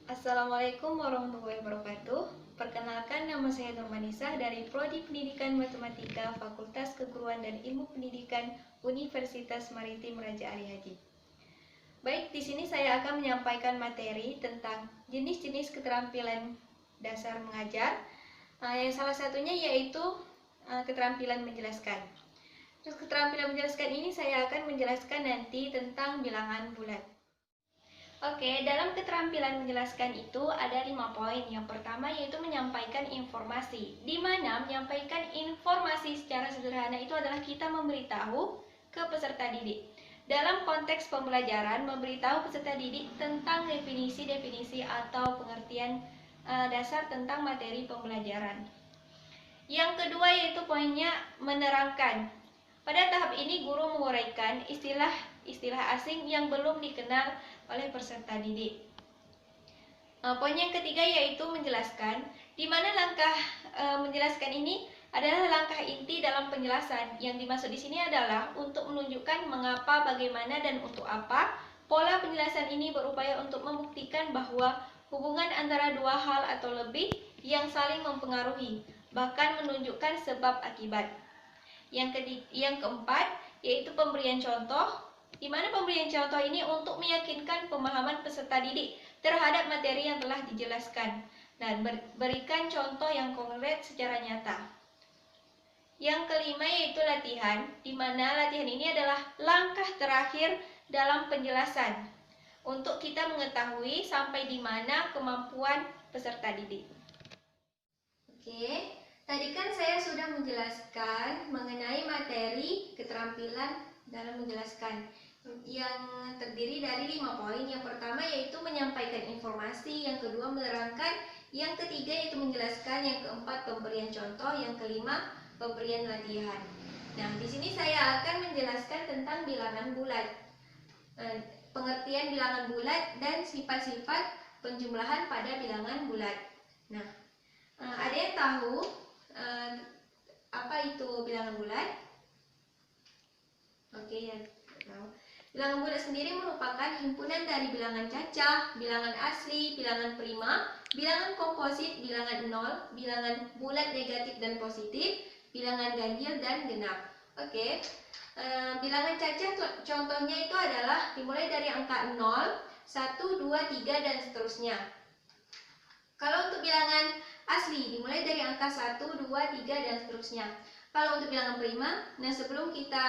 Assalamualaikum warahmatullahi wabarakatuh. Perkenalkan, nama saya Nurmanisah dari Prodi Pendidikan Matematika Fakultas Keguruan dan Ilmu Pendidikan Universitas Maritim Raja Ali Haji. Baik, di sini saya akan menyampaikan materi tentang jenis-jenis keterampilan dasar mengajar. Yang salah satunya yaitu keterampilan menjelaskan. Terus keterampilan menjelaskan ini saya akan menjelaskan nanti tentang bilangan bulat. Oke, dalam keterampilan menjelaskan itu ada 5 poin. Yang pertama yaitu menyampaikan informasi, di mana menyampaikan informasi secara sederhana itu adalah kita memberitahu ke peserta didik. Dalam konteks pembelajaran, memberitahu peserta didik tentang definisi-definisi atau pengertian dasar tentang materi pembelajaran. Yang kedua yaitu poinnya menerangkan. Pada tahap ini guru menguraikan istilah-istilah asing yang belum dikenal oleh peserta didik. Poin yang ketiga yaitu menjelaskan, di mana langkah menjelaskan ini adalah langkah inti dalam penjelasan. Yang dimaksud di sini adalah untuk menunjukkan mengapa, bagaimana, dan untuk apa. Pola penjelasan ini berupaya untuk membuktikan bahwa hubungan antara dua hal atau lebih yang saling mempengaruhi, bahkan menunjukkan sebab akibat. Yang keempat yaitu pemberian contoh, di mana pemberian contoh ini untuk meyakinkan pemahaman peserta didik terhadap materi yang telah dijelaskan dan berikan contoh yang konkret secara nyata. Yang kelima yaitu latihan, di mana latihan ini adalah langkah terakhir dalam penjelasan untuk kita mengetahui sampai di mana kemampuan peserta didik. Oke. Tadi kan saya sudah menjelaskan mengenai materi keterampilan dalam menjelaskan yang terdiri dari 5 poin. Yang pertama yaitu menyampaikan informasi, yang kedua menerangkan, yang ketiga yaitu menjelaskan, yang keempat pemberian contoh, yang kelima pemberian latihan. Nah, di sini saya akan menjelaskan tentang bilangan bulat, pengertian bilangan bulat dan sifat-sifat penjumlahan pada bilangan bulat. Nah, ada yang tahu apa itu bilangan bulat? Oke, ya tahu. Bilangan bulat sendiri merupakan himpunan dari bilangan cacah, bilangan asli, bilangan prima, bilangan komposit, bilangan nol, bilangan bulat negatif dan positif, bilangan ganjil dan genap. Oke. Bilangan cacah contohnya itu adalah dimulai dari angka 0, 1, 2, 3 dan seterusnya. Kalau untuk bilangan asli dimulai dari angka 1, 2, 3 dan seterusnya. Kalau untuk bilangan prima, nah sebelum kita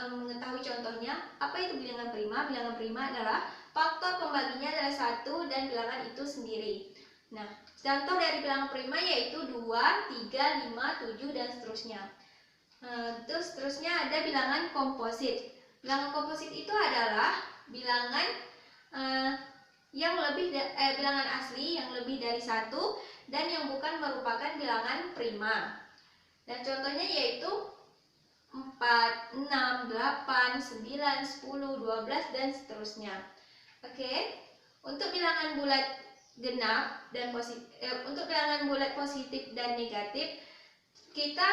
mengetahui contohnya, apa itu bilangan prima? Bilangan prima adalah faktor pembaginya adalah 1 dan bilangan itu sendiri. Nah, contoh dari bilangan prima yaitu 2, 3, 5, 7 dan seterusnya. Terus seterusnya ada bilangan komposit. Bilangan komposit itu adalah bilangan bilangan asli yang lebih dari 1 dan yang bukan merupakan bilangan prima. Dan contohnya yaitu 4, 6, 8, 9, 10, 12 dan seterusnya. Oke. Untuk bilangan bulat genap dan untuk bilangan bulat positif dan negatif, kita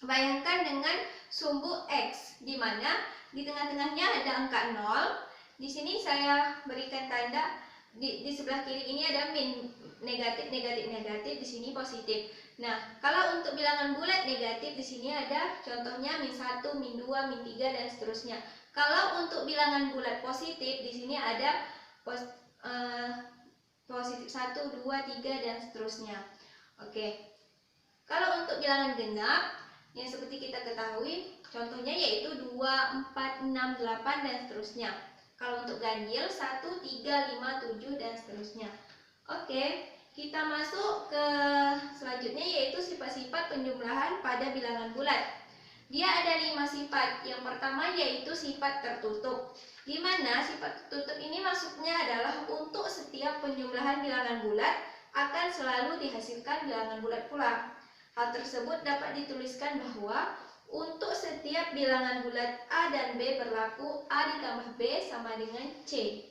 bayangkan dengan sumbu X, di mana di tengah-tengahnya ada angka 0. Di sini saya berikan tanda di sebelah kiri ini ada min, negatif, negatif, negatif, di sini positif. Nah, kalau untuk bilangan bulat negatif di sini ada contohnya min 1, min 2, min 3 dan seterusnya. Kalau untuk bilangan bulat positif di sini ada positif 1, 2, 3 dan seterusnya. Oke. Kalau untuk bilangan genap yang seperti kita ketahui contohnya yaitu 2, 4, 6, 8 dan seterusnya. Kalau untuk ganjil 1, 3, 5, 7 dan seterusnya. Oke, kita masuk ke selanjutnya yaitu sifat-sifat penjumlahan pada bilangan bulat. Dia ada 5 sifat. Yang pertama yaitu sifat tertutup, di mana sifat tertutup ini maksudnya adalah untuk setiap penjumlahan bilangan bulat akan selalu dihasilkan bilangan bulat pula. Hal tersebut dapat dituliskan bahwa untuk setiap bilangan bulat A dan B berlaku A ditambah B sama dengan C.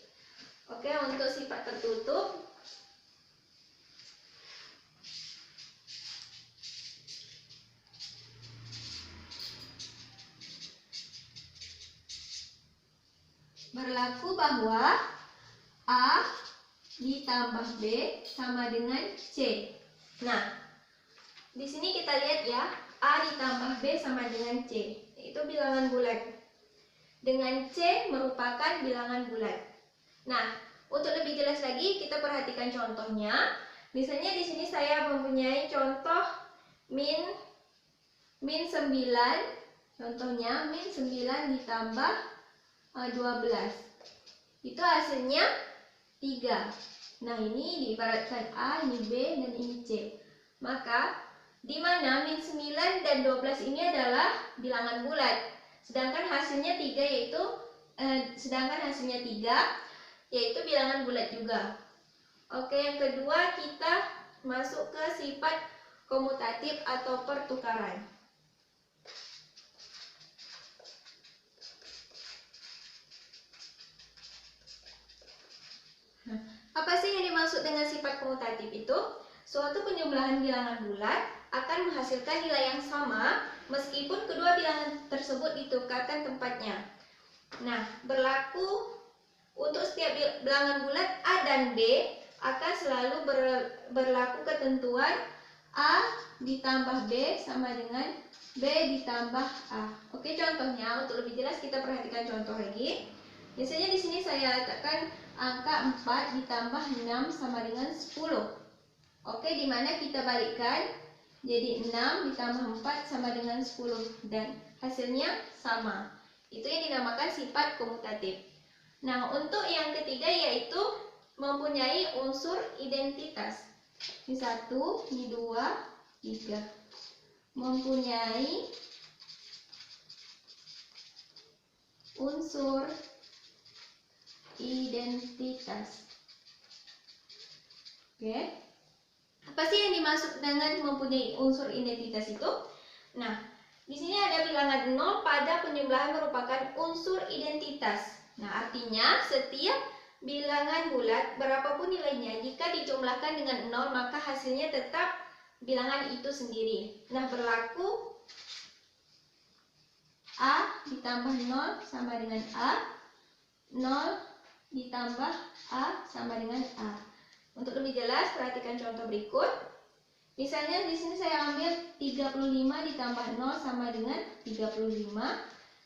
Oke, untuk sifat tertutup berlaku bahwa A ditambah B sama dengan C. Nah, di sini kita lihat ya, A ditambah B sama dengan C, itu bilangan bulat. Dengan C merupakan bilangan bulat. Nah, untuk lebih jelas lagi kita perhatikan contohnya. Misalnya di sini saya mempunyai contoh min 9. Contohnya min 9 ditambah 12. Itu hasilnya 3. Nah, ini diibaratkan A, ini B, dan ini C. Maka di mana min 9 dan 12 ini adalah bilangan bulat, sedangkan hasilnya 3 yaitu bilangan bulat juga. Oke, yang kedua kita masuk ke sifat komutatif atau pertukaran. Nah, apa sih yang dimaksud dengan sifat komutatif itu? Suatu penjumlahan bilangan bulat akan menghasilkan nilai yang sama meskipun kedua bilangan tersebut ditukarkan tempatnya. Nah, berlaku untuk setiap bilangan bulat A dan B akan selalu berlaku ketentuan A ditambah B sama dengan B ditambah A. Oke, contohnya untuk lebih jelas kita perhatikan contoh lagi. Misalnya di sini saya letakkan angka 4 ditambah 6 sama dengan 10. Oke, dimana kita balikkan jadi 6 ditambah 4 sama dengan 10 dan hasilnya sama. Itu yang dinamakan sifat komutatif. Nah, untuk yang ketiga yaitu mempunyai unsur identitas. Ini 1, ini 2, 3. Mempunyai unsur identitas. Oke. Apa sih yang dimaksud dengan mempunyai unsur identitas itu? Nah, di sini ada bilangan 0 pada penjumlahan merupakan unsur identitas. Nah, artinya setiap bilangan bulat berapapun nilainya, jika dijumlahkan dengan 0 maka hasilnya tetap bilangan itu sendiri. Nah, berlaku A ditambah 0 sama dengan A, 0 ditambah A sama dengan A. Untuk lebih jelas, perhatikan contoh berikut. Misalnya di sini saya ambil 35 ditambah 0 sama dengan 35.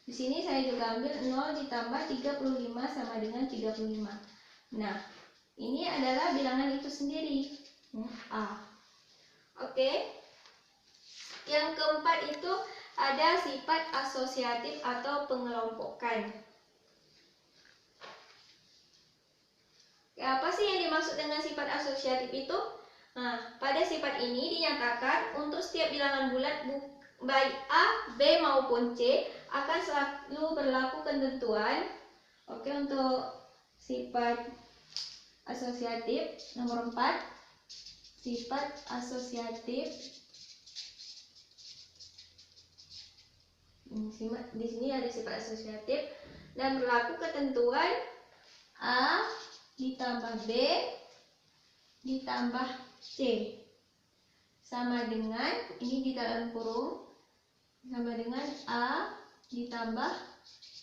Di sini saya juga ambil 0 ditambah 35 sama dengan 35. Nah, ini adalah bilangan itu sendiri, A. Oke. Yang keempat itu ada sifat asosiatif atau pengelompokan. Apa sih yang dimaksud dengan sifat asosiatif itu? Nah, pada sifat ini dinyatakan untuk setiap bilangan bulat baik A, B maupun C akan selalu berlaku ketentuan. Oke, untuk sifat asosiatif nomor 4, sifat asosiatif. Di sini ada sifat asosiatif dan berlaku ketentuan A ditambah B ditambah C sama dengan, ini di dalam kurung, sama dengan A ditambah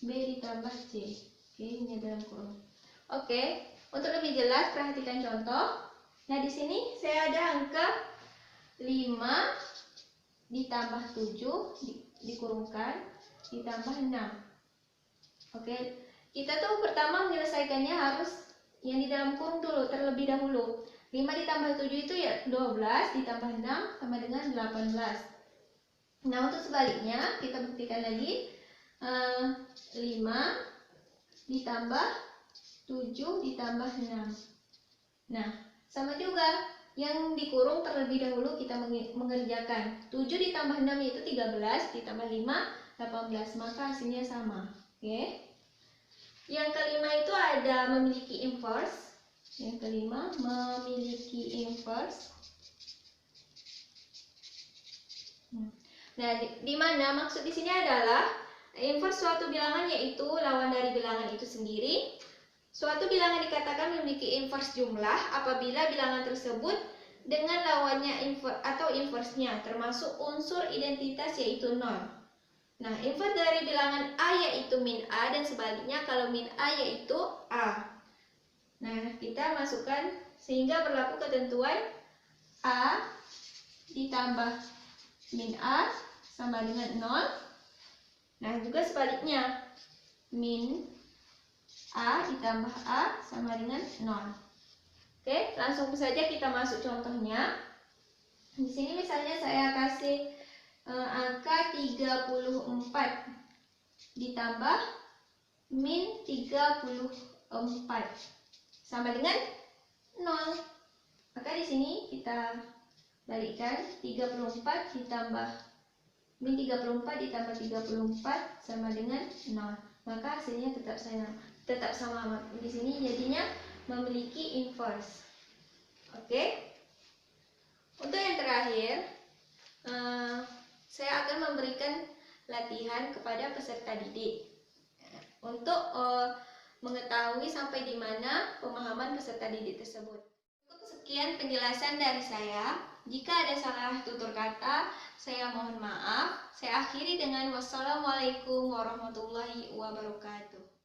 B ditambah C. Oke, ini dalam kurung. Oke, untuk lebih jelas perhatikan contoh. Nah, di sini saya ada angka 5 ditambah 7 dikurungkan ditambah 6. Oke, kita tuh pertama menyelesaikannya harus yang di dalam kurung dulu terlebih dahulu. 5 ditambah 7 itu ya 12 ditambah 6 sama dengan 18. Nah, untuk sebaliknya kita buktikan lagi. 5 ditambah 7 ditambah 6. Nah, sama juga. Yang dikurung terlebih dahulu kita mengerjakan. 7 ditambah 6 yaitu 13 ditambah 5 18. Maka hasilnya sama. Oke. Yang kelima itu ada memiliki inverse. Yang kelima memiliki inverse. Nah, di mana maksud di sini adalah inverse suatu bilangan yaitu lawan dari bilangan itu sendiri. Suatu bilangan dikatakan memiliki inverse jumlah apabila bilangan tersebut dengan lawannya atau inverse-nya termasuk unsur identitas yaitu 0. Nah, inverse dari bilangan A yaitu min A dan sebaliknya kalau min A yaitu A. Nah, kita masukkan sehingga berlaku ketentuan A ditambah min A sama dengan 0. Nah, juga sebaliknya, min A ditambah A sama dengan 0. Oke, langsung saja kita masuk contohnya. Di sini misalnya saya kasih angka 34 ditambah min 34 sama dengan 0. Maka di sini kita balikkan, 34 ditambah min 34 ditambah 34 sama dengan 0. Maka hasilnya tetap sama. Di sini jadinya memiliki inverse. Oke. Untuk yang terakhir, saya akan memberikan latihan kepada peserta didik untuk mengetahui sampai di mana pemahaman peserta didik tersebut. Sekian penjelasan dari saya. Jika ada salah tutur kata, saya mohon maaf. Saya akhiri dengan wassalamualaikum warahmatullahi wabarakatuh.